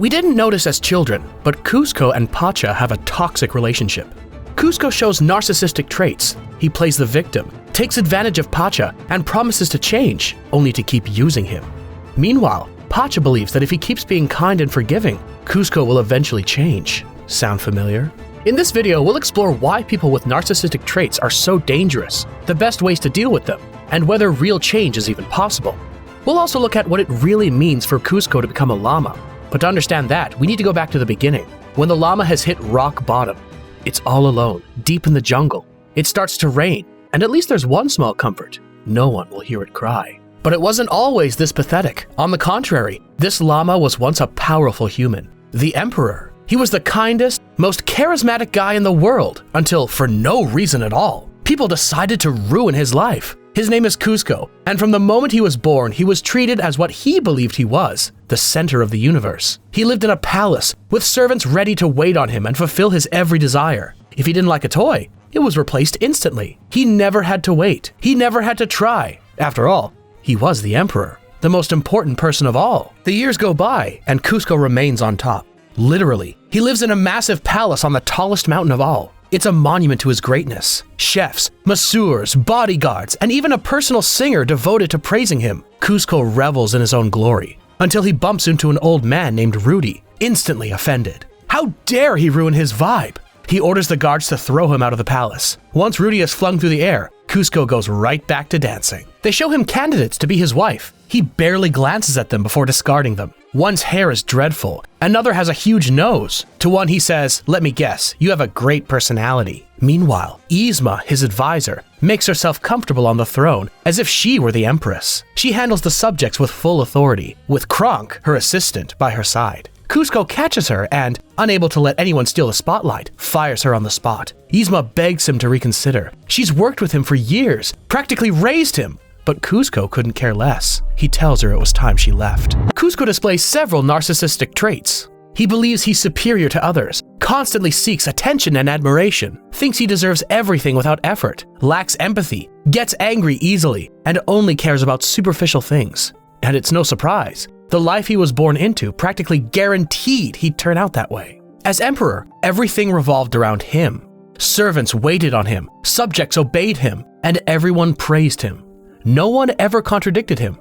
We didn't notice as children, but Kuzco and Pacha have a toxic relationship. Kuzco shows narcissistic traits. He plays the victim, takes advantage of Pacha, and promises to change, only to keep using him. Meanwhile, Pacha believes that if he keeps being kind and forgiving, Kuzco will eventually change. Sound familiar? In this video, we'll explore why people with narcissistic traits are so dangerous, the best ways to deal with them, and whether real change is even possible. We'll also look at what it really means for Kuzco to become a llama. But to understand that, we need to go back to the beginning, when the llama has hit rock bottom. It's all alone, deep in the jungle. It starts to rain, and at least there's one small comfort. No one will hear it cry. But it wasn't always this pathetic. On the contrary, this llama was once a powerful human, the emperor. He was the kindest, most charismatic guy in the world, until, for no reason at all, people decided to ruin his life. His name is Kuzco, and from the moment he was born, he was treated as what he believed he was, the center of the universe. He lived in a palace, with servants ready to wait on him and fulfill his every desire. If he didn't like a toy, it was replaced instantly. He never had to wait. He never had to try. After all, he was the emperor, the most important person of all. The years go by, and Kuzco remains on top. Literally, he lives in a massive palace on the tallest mountain of all. It's a monument to his greatness. Chefs, masseurs, bodyguards, and even a personal singer devoted to praising him. Kuzco revels in his own glory, until he bumps into an old man named Rudy, instantly offended. How dare he ruin his vibe? He orders the guards to throw him out of the palace. Once Rudy is flung through the air, Kuzco goes right back to dancing. They show him candidates to be his wife. He barely glances at them before discarding them. One's hair is dreadful, another has a huge nose. To one he says, "Let me guess, you have a great personality." Meanwhile, Yzma, his advisor, makes herself comfortable on the throne as if she were the empress. She handles the subjects with full authority, with Kronk, her assistant, by her side. Kuzco catches her and, unable to let anyone steal the spotlight, fires her on the spot. Yzma begs him to reconsider. She's worked with him for years, practically raised him. But Kuzco couldn't care less. He tells her it was time she left. Kuzco displays several narcissistic traits. He believes he's superior to others, constantly seeks attention and admiration, thinks he deserves everything without effort, lacks empathy, gets angry easily, and only cares about superficial things. And it's no surprise. The life he was born into practically guaranteed he'd turn out that way. As emperor, everything revolved around him. Servants waited on him, subjects obeyed him, and everyone praised him. No one ever contradicted him.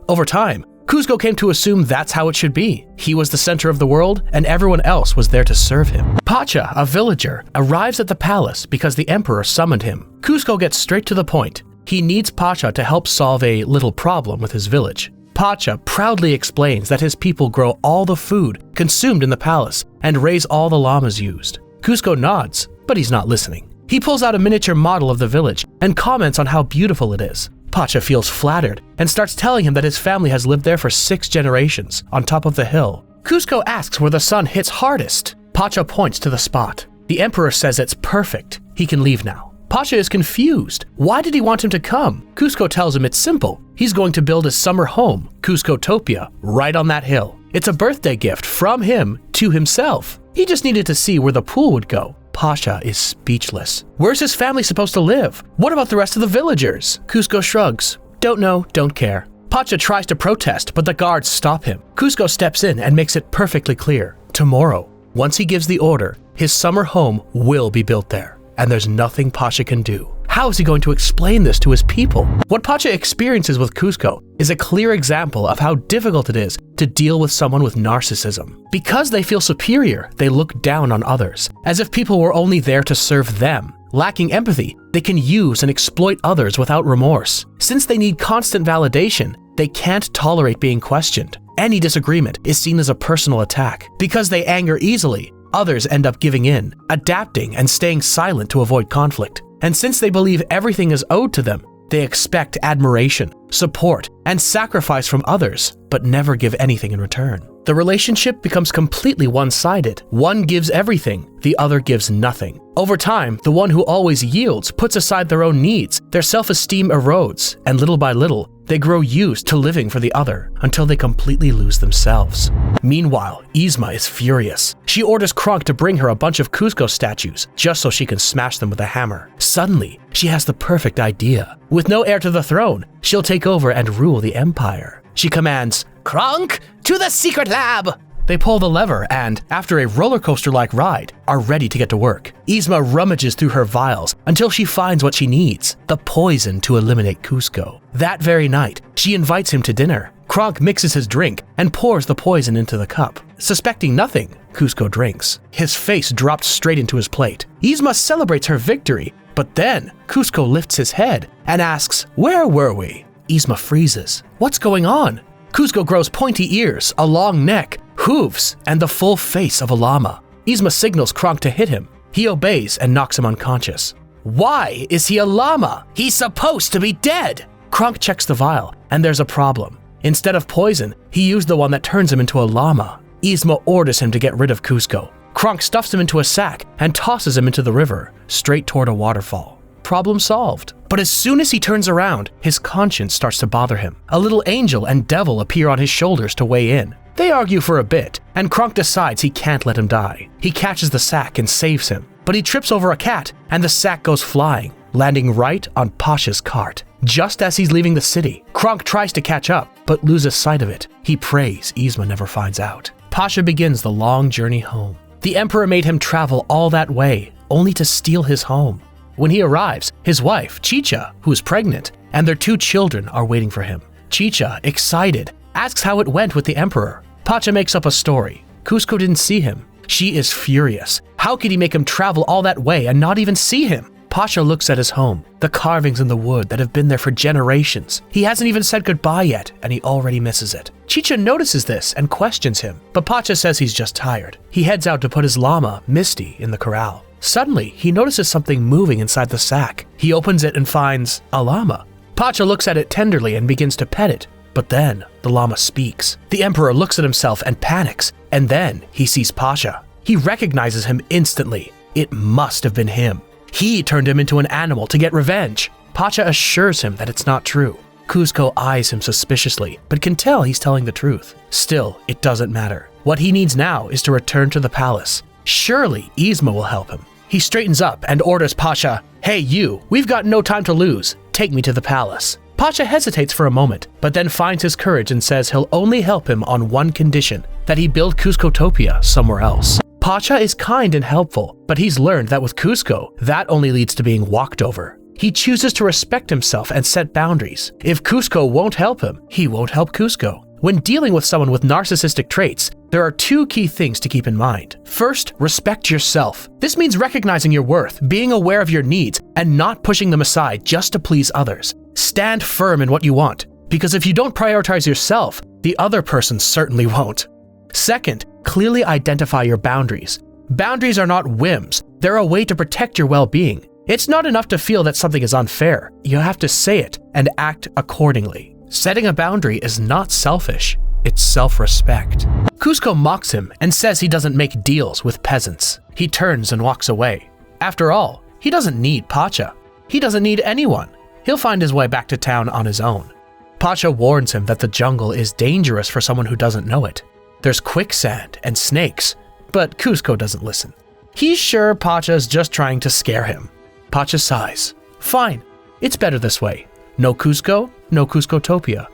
Over time, Kuzco came to assume that's how it should be. He was the center of the world, and everyone else was there to serve him. Pacha, a villager, arrives at the palace because the emperor summoned him. Kuzco gets straight to the point. He needs Pacha to help solve a little problem with his village. Pacha proudly explains that his people grow all the food consumed in the palace and raise all the llamas used. Kuzco nods, but he's not listening. He pulls out a miniature model of the village and comments on how beautiful it is. Pacha feels flattered and starts telling him that his family has lived there for 6 generations, on top of the hill. Kuzco asks where the sun hits hardest. Pacha points to the spot. The emperor says it's perfect. He can leave now. Pacha is confused. Why did he want him to come? Kuzco tells him it's simple. He's going to build his summer home, Kuzcotopia, right on that hill. It's a birthday gift from him to himself. He just needed to see where the pool would go. Pacha is speechless. Where's his family supposed to live? What about the rest of the villagers? Kuzco shrugs. Don't know, don't care. Pacha tries to protest, but the guards stop him. Kuzco steps in and makes it perfectly clear. Tomorrow, once he gives the order, his summer home will be built there, and there's nothing Pacha can do. How is he going to explain this to his people? What Pacha experiences with Kuzco is a clear example of how difficult it is to deal with someone with narcissism. Because they feel superior, they look down on others, as if people were only there to serve them. Lacking empathy, they can use and exploit others without remorse. Since they need constant validation, they can't tolerate being questioned. Any disagreement is seen as a personal attack. Because they anger easily, others end up giving in, adapting, and staying silent to avoid conflict. And since they believe everything is owed to them, they expect admiration, support, and sacrifice from others, but never give anything in return. The relationship becomes completely one-sided. One gives everything, the other gives nothing. Over time, the one who always yields puts aside their own needs, their self-esteem erodes, and little by little, they grow used to living for the other until they completely lose themselves. Meanwhile, Yzma is furious. She orders Kronk to bring her a bunch of Kuzco statues just so she can smash them with a hammer. Suddenly, she has the perfect idea. With no heir to the throne, she'll take over and rule the empire. She commands, "Kronk, to the secret lab!" They pull the lever and, after a roller coaster-like ride, are ready to get to work. Yzma rummages through her vials until she finds what she needs, the poison to eliminate Kuzco. That very night, she invites him to dinner. Kronk mixes his drink and pours the poison into the cup. Suspecting nothing, Kuzco drinks. His face drops straight into his plate. Yzma celebrates her victory, but then Kuzco lifts his head and asks, "Where were we?" Yzma freezes. What's going on? Kuzco grows pointy ears, a long neck, hooves, and the full face of a llama. Yzma signals Kronk to hit him. He obeys and knocks him unconscious. Why is he a llama? He's supposed to be dead! Kronk checks the vial, and there's a problem. Instead of poison, he used the one that turns him into a llama. Yzma orders him to get rid of Kuzco. Kronk stuffs him into a sack and tosses him into the river, straight toward a waterfall. Problem solved. But as soon as he turns around, his conscience starts to bother him. A little angel and devil appear on his shoulders to weigh in. They argue for a bit, and Kronk decides he can't let him die. He catches the sack and saves him, but he trips over a cat, and the sack goes flying, landing right on Pasha's cart. Just as he's leaving the city, Kronk tries to catch up, but loses sight of it. He prays Yzma never finds out. Pasha begins the long journey home. The Emperor made him travel all that way, only to steal his home. When he arrives, his wife, Chicha, who is pregnant, and their 2 children are waiting for him. Chicha, excited, asks how it went with the Emperor. Pasha makes up a story. Kuzco didn't see him. She is furious. How could he make him travel all that way and not even see him? Pasha looks at his home, the carvings in the wood that have been there for generations. He hasn't even said goodbye yet, and he already misses it. Chicha notices this and questions him, but Pasha says he's just tired. He heads out to put his llama, Misty, in the corral. Suddenly, he notices something moving inside the sack. He opens it and finds a llama. Pasha looks at it tenderly and begins to pet it. But then, the llama speaks. The Emperor looks at himself and panics, and then he sees Pasha. He recognizes him instantly. It must have been him. He turned him into an animal to get revenge. Pasha assures him that it's not true. Kuzco eyes him suspiciously, but can tell he's telling the truth. Still, it doesn't matter. What he needs now is to return to the palace. Surely, Yzma will help him. He straightens up and orders Pasha, "Hey you, we've got no time to lose. Take me to the palace." Pasha hesitates for a moment, but then finds his courage and says he'll only help him on one condition, that he build Kuzcotopia somewhere else. Pasha is kind and helpful, but he's learned that with Kuzco, that only leads to being walked over. He chooses to respect himself and set boundaries. If Kuzco won't help him, he won't help Kuzco. When dealing with someone with narcissistic traits, there are 2 key things to keep in mind. First, respect yourself. This means recognizing your worth, being aware of your needs, and not pushing them aside just to please others. Stand firm in what you want, because if you don't prioritize yourself, the other person certainly won't. Second, clearly identify your boundaries. Boundaries are not whims. They're a way to protect your well-being. It's not enough to feel that something is unfair. You have to say it and act accordingly. Setting a boundary is not selfish, it's self-respect. Kuzco mocks him and says he doesn't make deals with peasants. He turns and walks away. After all, he doesn't need Pasha. He doesn't need anyone. He'll find his way back to town on his own. Pasha warns him that the jungle is dangerous for someone who doesn't know it. There's quicksand and snakes, but Kuzco doesn't listen. He's sure Pasha's just trying to scare him. Pasha sighs. Fine, it's better this way. No Kuzco, no Kuzcotopia.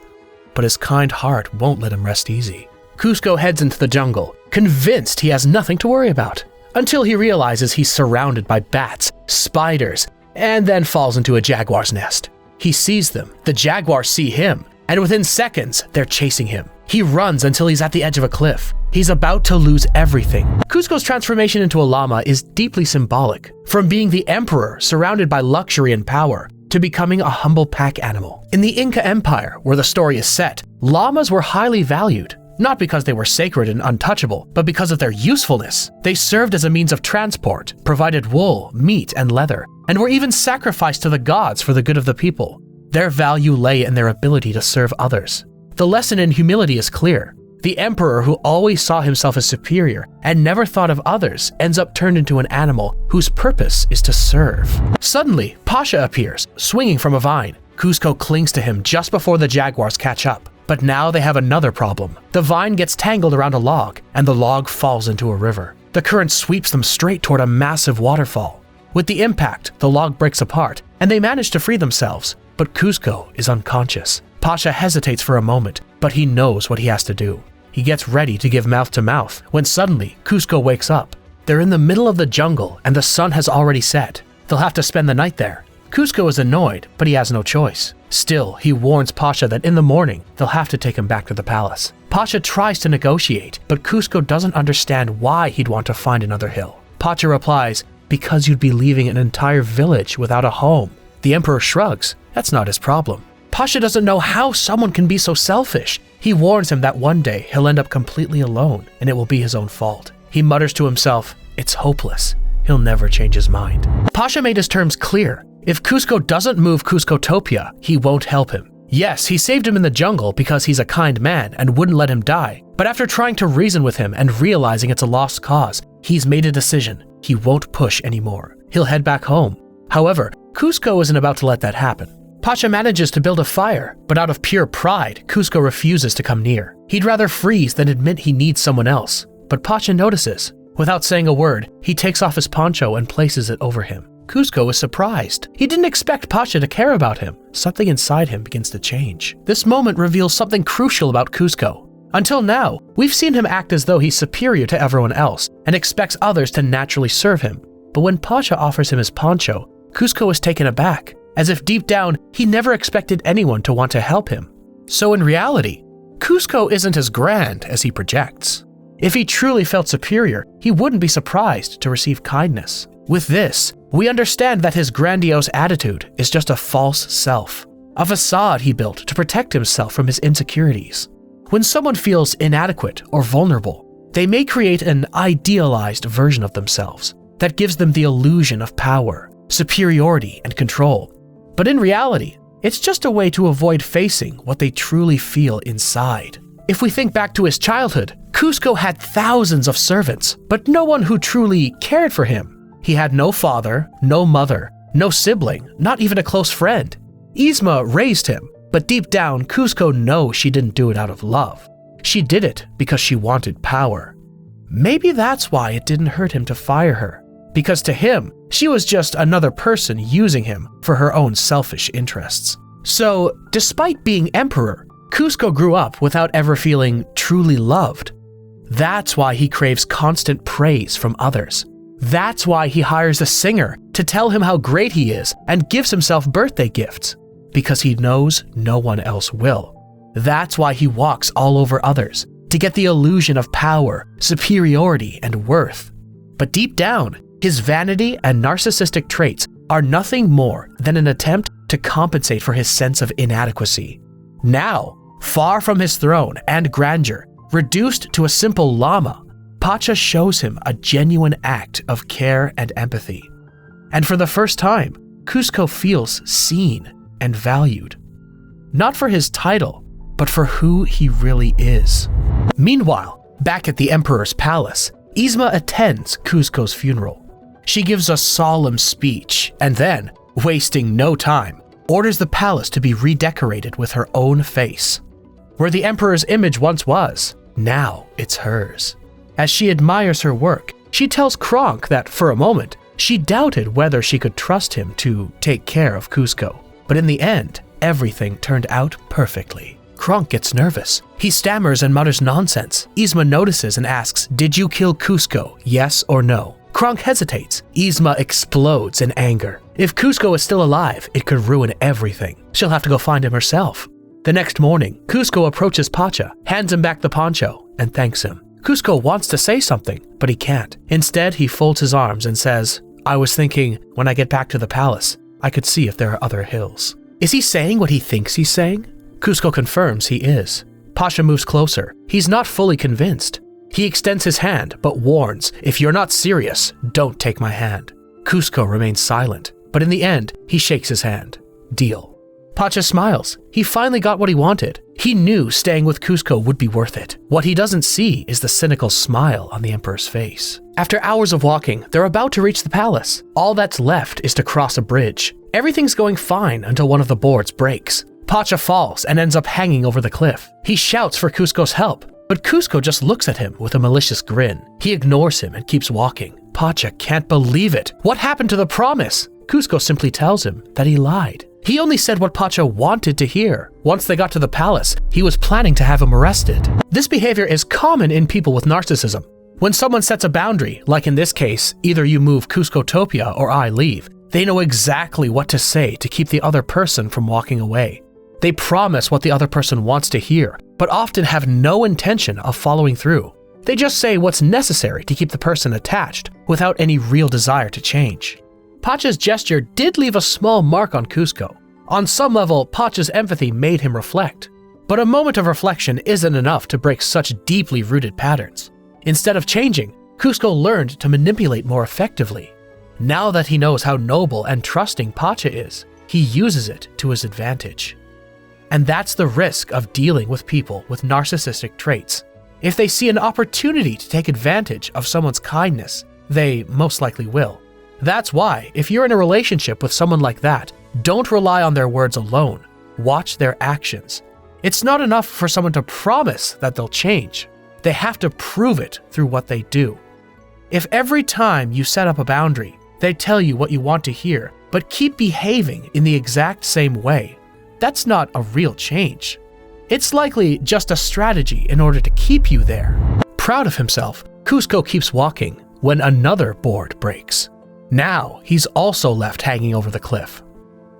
But his kind heart won't let him rest easy. Kuzco heads into the jungle, convinced he has nothing to worry about, until he realizes he's surrounded by bats, spiders, and then falls into a jaguar's nest. He sees them, the jaguars see him, and within seconds, they're chasing him. He runs until he's at the edge of a cliff. He's about to lose everything. Kuzco's transformation into a llama is deeply symbolic, from being the emperor surrounded by luxury and power, to becoming a humble pack animal. In the Inca Empire, where the story is set, llamas were highly valued, not because they were sacred and untouchable, but because of their usefulness. They served as a means of transport, provided wool, meat, and leather, and were even sacrificed to the gods for the good of the people. Their value lay in their ability to serve others. The lesson in humility is clear. The emperor who always saw himself as superior and never thought of others ends up turned into an animal whose purpose is to serve. Suddenly, Pasha appears, swinging from a vine. Kuzco clings to him just before the jaguars catch up. But now they have another problem. The vine gets tangled around a log, and the log falls into a river. The current sweeps them straight toward a massive waterfall. With the impact, the log breaks apart, and they manage to free themselves. But Kuzco is unconscious. Pasha hesitates for a moment, but he knows what he has to do. He gets ready to give mouth to mouth when suddenly Kuzco wakes up. They're in the middle of the jungle and the sun has already set. They'll have to spend the night there. Kuzco is annoyed, but he has no choice. Still, he warns Pasha that in the morning, they'll have to take him back to the palace. Pasha tries to negotiate, but Kuzco doesn't understand why he'd want to find another hill. Pasha replies, "Because you'd be leaving an entire village without a home." The emperor shrugs. That's not his problem. Pasha doesn't know how someone can be so selfish. He warns him that one day he'll end up completely alone, and it will be his own fault. He mutters to himself, "It's hopeless. He'll never change his mind." Pasha made his terms clear. If Kuzco doesn't move Kuzcotopia, he won't help him. Yes, he saved him in the jungle because he's a kind man and wouldn't let him die. But after trying to reason with him and realizing it's a lost cause, he's made a decision. He won't push anymore. He'll head back home. However, Kuzco isn't about to let that happen. Pasha manages to build a fire, but out of pure pride, Kuzco refuses to come near. He'd rather freeze than admit he needs someone else. But Pasha notices. Without saying a word, he takes off his poncho and places it over him. Kuzco is surprised. He didn't expect Pasha to care about him. Something inside him begins to change. This moment reveals something crucial about Kuzco. Until now, we've seen him act as though he's superior to everyone else and expects others to naturally serve him. But when Pasha offers him his poncho, Kuzco is taken aback, as if deep down he never expected anyone to want to help him. So in reality, Kuzco isn't as grand as he projects. If he truly felt superior, he wouldn't be surprised to receive kindness. With this, we understand that his grandiose attitude is just a false self, a facade he built to protect himself from his insecurities. When someone feels inadequate or vulnerable, they may create an idealized version of themselves that gives them the illusion of power, superiority, and control. But in reality, it's just a way to avoid facing what they truly feel inside. If we think back to his childhood, Kuzco had thousands of servants, but no one who truly cared for him. He had no father, no mother, no sibling, not even a close friend. Yzma raised him, but deep down, Kuzco knows she didn't do it out of love. She did it because she wanted power. Maybe that's why it didn't hurt him to fire her, because to him, she was just another person using him for her own selfish interests. So, despite being emperor, Kuzco grew up without ever feeling truly loved. That's why he craves constant praise from others. That's why he hires a singer to tell him how great he is and gives himself birthday gifts, because he knows no one else will. That's why he walks all over others, to get the illusion of power, superiority, and worth. But deep down, his vanity and narcissistic traits are nothing more than an attempt to compensate for his sense of inadequacy. Now, far from his throne and grandeur, reduced to a simple llama, Pasha shows him a genuine act of care and empathy. And for the first time, Kuzco feels seen and valued. Not for his title, but for who he really is. Meanwhile, back at the emperor's palace, Yzma attends Kuzco's funeral. She gives a solemn speech and then, wasting no time, orders the palace to be redecorated with her own face. Where the emperor's image once was, now it's hers. As she admires her work, she tells Kronk that for a moment, she doubted whether she could trust him to take care of Kuzco. But in the end, everything turned out perfectly. Kronk gets nervous. He stammers and mutters nonsense. Yzma notices and asks, "Did you kill Kuzco, yes or no?" Kronk hesitates. Yzma explodes in anger. If Kuzco is still alive, it could ruin everything. She'll have to go find him herself. The next morning, Kuzco approaches Pasha, hands him back the poncho, and thanks him. Kuzco wants to say something, but he can't. Instead, he folds his arms and says, "I was thinking, when I get back to the palace, I could see if there are other hills." Is he saying what he thinks he's saying? Kuzco confirms he is. Pasha moves closer. He's not fully convinced. He extends his hand, but warns, "If you're not serious, don't take my hand." Kuzco remains silent, but in the end, he shakes his hand. Deal. Pasha smiles. He finally got what he wanted. He knew staying with Kuzco would be worth it. What he doesn't see is the cynical smile on the emperor's face. After hours of walking, they're about to reach the palace. All that's left is to cross a bridge. Everything's going fine until one of the boards breaks. Pasha falls and ends up hanging over the cliff. He shouts for Kuzco's help, but Kuzco just looks at him with a malicious grin. He ignores him and keeps walking. Pasha can't believe it. What happened to the promise? Kuzco simply tells him that he lied. He only said what Pacha wanted to hear. Once they got to the palace, he was planning to have him arrested. This behavior is common in people with narcissism. When someone sets a boundary, like in this case, either you move Kuzcotopia or I leave, they know exactly what to say to keep the other person from walking away. They promise what the other person wants to hear, but often have no intention of following through. They just say what's necessary to keep the person attached without any real desire to change. Pacha's gesture did leave a small mark on Kuzco. On some level, Pacha's empathy made him reflect. But a moment of reflection isn't enough to break such deeply rooted patterns. Instead of changing, Kuzco learned to manipulate more effectively. Now that he knows how noble and trusting Pacha is, he uses it to his advantage. And that's the risk of dealing with people with narcissistic traits. If they see an opportunity to take advantage of someone's kindness, they most likely will. That's why, if you're in a relationship with someone like that, don't rely on their words alone. Watch their actions. It's not enough for someone to promise that they'll change. They have to prove it through what they do. If every time you set up a boundary, they tell you what you want to hear, but keep behaving in the exact same way, that's not a real change. It's likely just a strategy in order to keep you there. Proud of himself, Kuzco keeps walking when another board breaks. Now he's also left hanging over the cliff.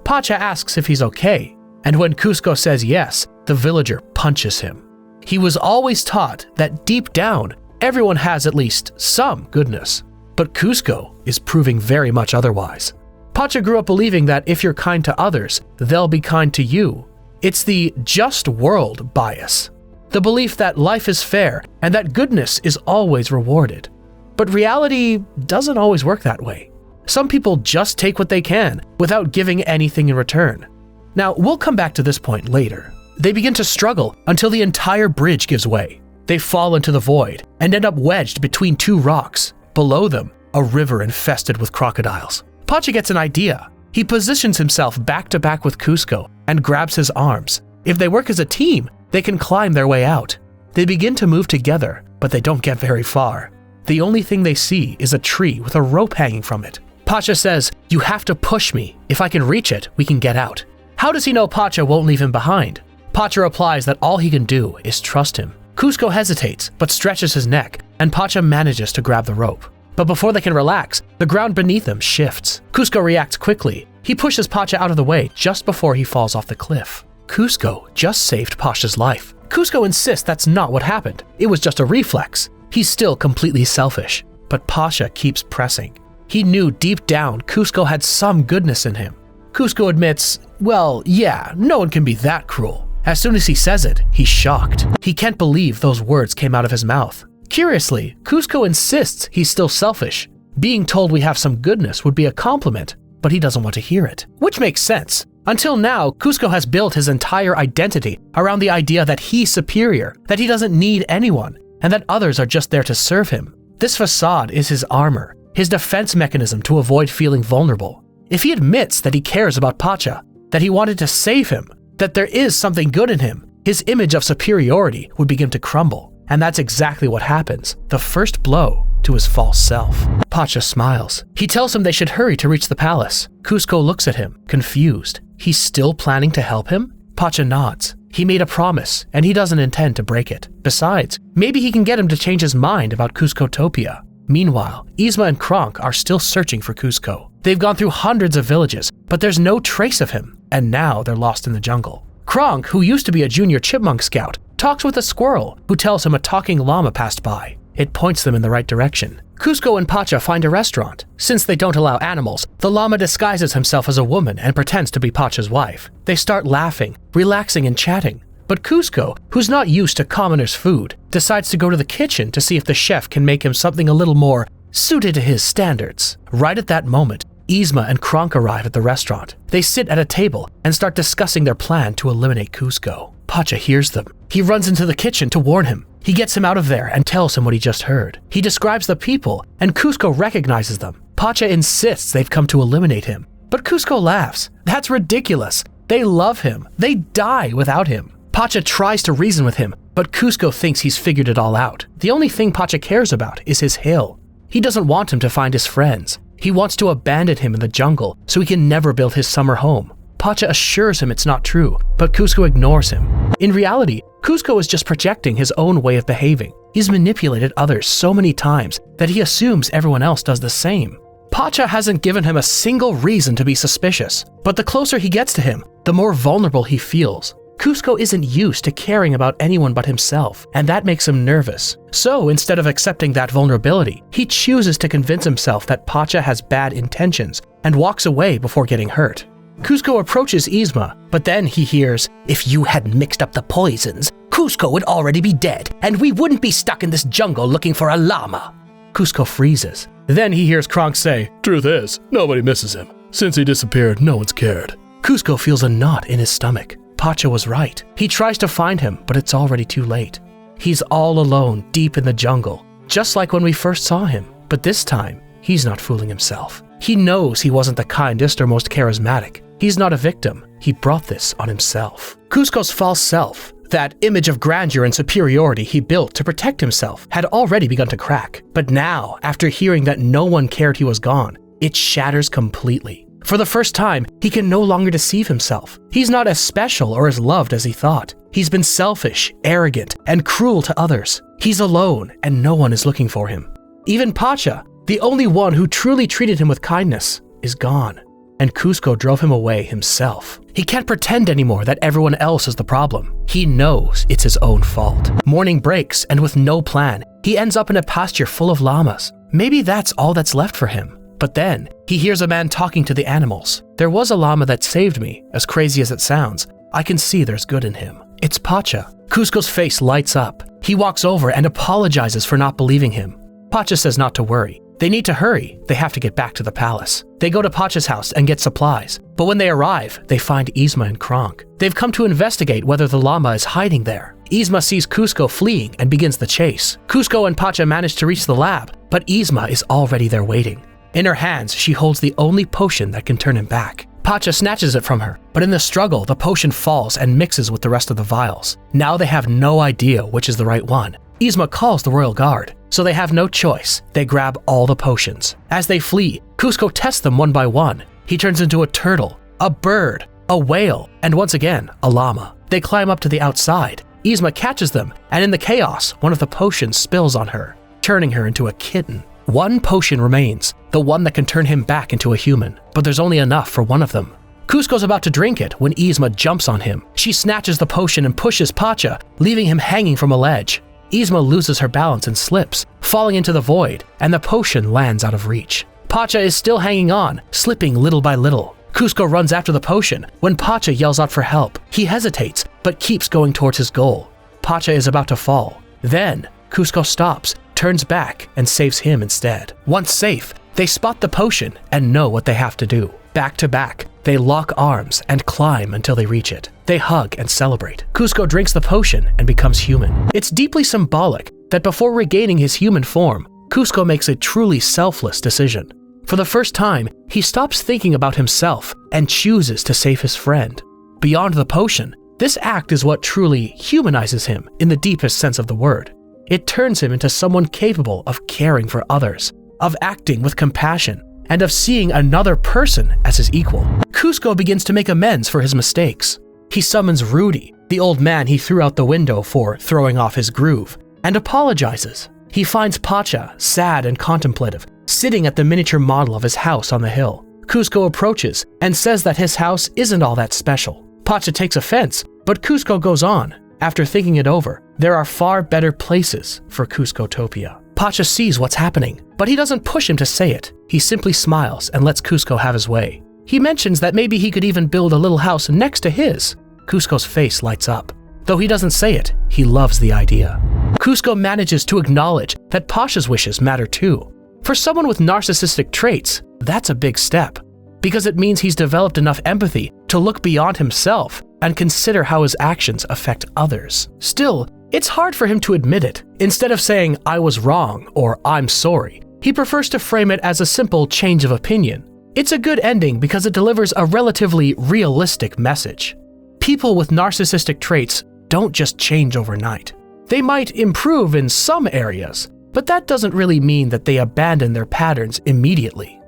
Pacha asks if he's okay, and when Kuzco says yes, the villager punches him. He was always taught that deep down, everyone has at least some goodness, but Kuzco is proving very much otherwise. Pacha grew up believing that if you're kind to others, they'll be kind to you. It's the just world bias, the belief that life is fair and that goodness is always rewarded. But reality doesn't always work that way. Some people just take what they can without giving anything in return. Now, we'll come back to this point later. They begin to struggle until the entire bridge gives way. They fall into the void and end up wedged between two rocks. Below them, a river infested with crocodiles. Pacha gets an idea. He positions himself back to back with Kuzco and grabs his arms. If they work as a team, they can climb their way out. They begin to move together, but they don't get very far. The only thing they see is a tree with a rope hanging from it. Pacha says, "You have to push me. If I can reach it, we can get out." How does he know Pacha won't leave him behind? Pacha replies that all he can do is trust him. Kuzco hesitates, but stretches his neck, and Pacha manages to grab the rope. But before they can relax, the ground beneath them shifts. Kuzco reacts quickly. He pushes Pacha out of the way just before he falls off the cliff. Kuzco just saved Pacha's life. Kuzco insists that's not what happened. It was just a reflex. He's still completely selfish, but Pacha keeps pressing. He knew deep down Kuzco had some goodness in him. Kuzco admits, well, yeah, no one can be that cruel. As soon as he says it, he's shocked. He can't believe those words came out of his mouth. Curiously, Kuzco insists he's still selfish. Being told we have some goodness would be a compliment, but he doesn't want to hear it. Which makes sense. Until now, Kuzco has built his entire identity around the idea that he's superior, that he doesn't need anyone, and that others are just there to serve him. This facade is his armor, his defense mechanism to avoid feeling vulnerable. If he admits that he cares about Pacha, that he wanted to save him, that there is something good in him, his image of superiority would begin to crumble. And that's exactly what happens, the first blow to his false self. Pacha smiles. He tells him they should hurry to reach the palace. Kuzco looks at him, confused. He's still planning to help him? Pacha nods. He made a promise, and he doesn't intend to break it. Besides, maybe he can get him to change his mind about Kuzcotopia. Meanwhile, Yzma and Kronk are still searching for Kuzco. They've gone through hundreds of villages, but there's no trace of him, and now they're lost in the jungle. Kronk, who used to be a junior chipmunk scout, talks with a squirrel who tells him a talking llama passed by. It points them in the right direction. Kuzco and Pacha find a restaurant. Since they don't allow animals, the llama disguises himself as a woman and pretends to be Pacha's wife. They start laughing, relaxing and chatting. But Kuzco, who's not used to commoners' food, decides to go to the kitchen to see if the chef can make him something a little more suited to his standards. Right at that moment, Yzma and Kronk arrive at the restaurant. They sit at a table and start discussing their plan to eliminate Kuzco. Pacha hears them. He runs into the kitchen to warn him. He gets him out of there and tells him what he just heard. He describes the people, and Kuzco recognizes them. Pacha insists they've come to eliminate him. But Kuzco laughs. That's ridiculous. They love him. They die without him. Pacha tries to reason with him, but Kuzco thinks he's figured it all out. The only thing Pacha cares about is his hill. He doesn't want him to find his friends. He wants to abandon him in the jungle so he can never build his summer home. Pacha assures him it's not true, but Kuzco ignores him. In reality, Kuzco is just projecting his own way of behaving. He's manipulated others so many times that he assumes everyone else does the same. Pacha hasn't given him a single reason to be suspicious, but the closer he gets to him, the more vulnerable he feels. Kuzco isn't used to caring about anyone but himself, and that makes him nervous. So instead of accepting that vulnerability, he chooses to convince himself that Pacha has bad intentions and walks away before getting hurt. Kuzco approaches Yzma, but then he hears, "If you hadn't mixed up the poisons, Kuzco would already be dead, and we wouldn't be stuck in this jungle looking for a llama." Kuzco freezes. Then he hears Kronk say, "Truth is, nobody misses him. Since he disappeared, no one's cared." Kuzco feels a knot in his stomach. Pacha was right. He tries to find him, but it's already too late. He's all alone, deep in the jungle, just like when we first saw him. But this time, he's not fooling himself. He knows he wasn't the kindest or most charismatic. He's not a victim. He brought this on himself. Kuzco's false self, that image of grandeur and superiority he built to protect himself, had already begun to crack. But now, after hearing that no one cared he was gone, it shatters completely. For the first time, he can no longer deceive himself. He's not as special or as loved as he thought. He's been selfish, arrogant, and cruel to others. He's alone, and no one is looking for him. Even Pacha, the only one who truly treated him with kindness, is gone. And Kuzco drove him away himself. He can't pretend anymore that everyone else is the problem. He knows it's his own fault. Morning breaks, and with no plan, he ends up in a pasture full of llamas. Maybe that's all that's left for him. But then, he hears a man talking to the animals. "There was a llama that saved me, as crazy as it sounds. I can see there's good in him." It's Pacha. Kuzco's face lights up. He walks over and apologizes for not believing him. Pacha says not to worry. They need to hurry. They have to get back to the palace. They go to Pacha's house and get supplies. But when they arrive, they find Yzma and Kronk. They've come to investigate whether the llama is hiding there. Yzma sees Kuzco fleeing and begins the chase. Kuzco and Pacha manage to reach the lab, but Yzma is already there waiting. In her hands, she holds the only potion that can turn him back. Pacha snatches it from her, but in the struggle, the potion falls and mixes with the rest of the vials. Now they have no idea which is the right one. Yzma calls the royal guard, so they have no choice. They grab all the potions. As they flee, Kuzco tests them one by one. He turns into a turtle, a bird, a whale, and once again, a llama. They climb up to the outside. Yzma catches them, and in the chaos, one of the potions spills on her, turning her into a kitten. One potion remains, the one that can turn him back into a human, but there's only enough for one of them. Kuzco's about to drink it when Yzma jumps on him. She snatches the potion and pushes Pacha, leaving him hanging from a ledge. Yzma loses her balance and slips, falling into the void, and the potion lands out of reach. Pacha is still hanging on, slipping little by little. Kuzco runs after the potion when Pacha yells out for help. He hesitates, but keeps going towards his goal. Pacha is about to fall. Then, Kuzco stops, turns back, and saves him instead. Once safe, they spot the potion and know what they have to do. Back to back, they lock arms and climb until they reach it. They hug and celebrate. Kuzco drinks the potion and becomes human. It's deeply symbolic that before regaining his human form, Kuzco makes a truly selfless decision. For the first time, he stops thinking about himself and chooses to save his friend. Beyond the potion, this act is what truly humanizes him in the deepest sense of the word. It turns him into someone capable of caring for others, of acting with compassion, and of seeing another person as his equal. Kuzco begins to make amends for his mistakes. He summons Rudy, the old man he threw out the window for throwing off his groove, and apologizes. He finds Pacha, sad and contemplative, sitting at the miniature model of his house on the hill. Kuzco approaches and says that his house isn't all that special. Pacha takes offense, but Kuzco goes on. After thinking it over, there are far better places for Kuzcotopia. Pacha sees what's happening, but he doesn't push him to say it. He simply smiles and lets Kuzco have his way. He mentions that maybe he could even build a little house next to his. Kuzco's face lights up. Though he doesn't say it, he loves the idea. Kuzco manages to acknowledge that Pacha's wishes matter too. For someone with narcissistic traits, that's a big step, because it means he's developed enough empathy to look beyond himself and consider how his actions affect others. Still, it's hard for him to admit it. Instead of saying, "I was wrong" or "I'm sorry," he prefers to frame it as a simple change of opinion. It's a good ending because it delivers a relatively realistic message. People with narcissistic traits don't just change overnight. They might improve in some areas, but that doesn't really mean that they abandon their patterns immediately.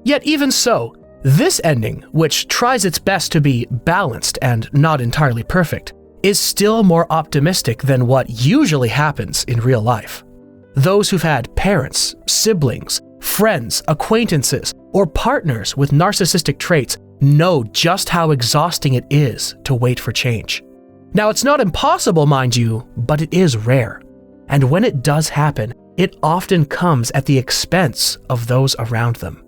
Yet even so, This ending, which tries its best to be balanced and not entirely perfect, is still more optimistic than what usually happens in real life. Those who've had parents, siblings, friends, acquaintances, or partners with narcissistic traits know just how exhausting it is to wait for change. Now, it's not impossible, mind you, but it is rare. And when it does happen, it often comes at the expense of those around them.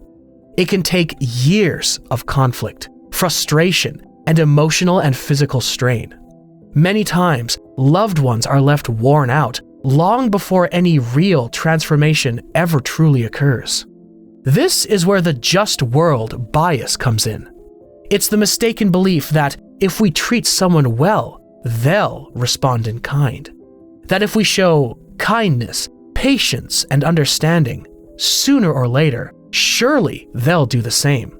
It can take years of conflict, frustration, and emotional and physical strain. Many times, loved ones are left worn out long before any real transformation ever truly occurs. This is where the just world bias comes in. It's the mistaken belief that if we treat someone well, they'll respond in kind. That if we show kindness, patience, and understanding, sooner or later, surely they'll do the same.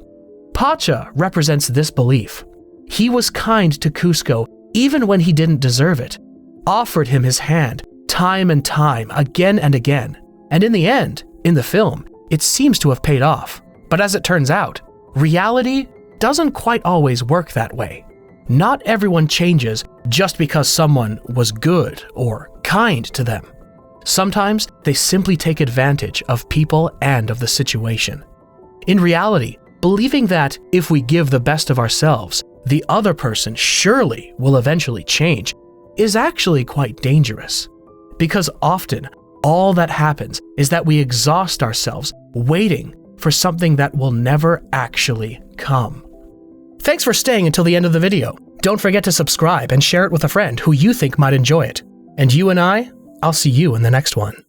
Pacha represents this belief. He was kind to Kuzco even when he didn't deserve it, offered him his hand time and time, again and again, and in the end, in the film, it seems to have paid off. But as it turns out, reality doesn't quite always work that way. Not everyone changes just because someone was good or kind to them. Sometimes they simply take advantage of people and of the situation. In reality, believing that if we give the best of ourselves, the other person surely will eventually change is actually quite dangerous. Because often, all that happens is that we exhaust ourselves waiting for something that will never actually come. Thanks for staying until the end of the video. Don't forget to subscribe and share it with a friend who you think might enjoy it. And you and I'll see you in the next one.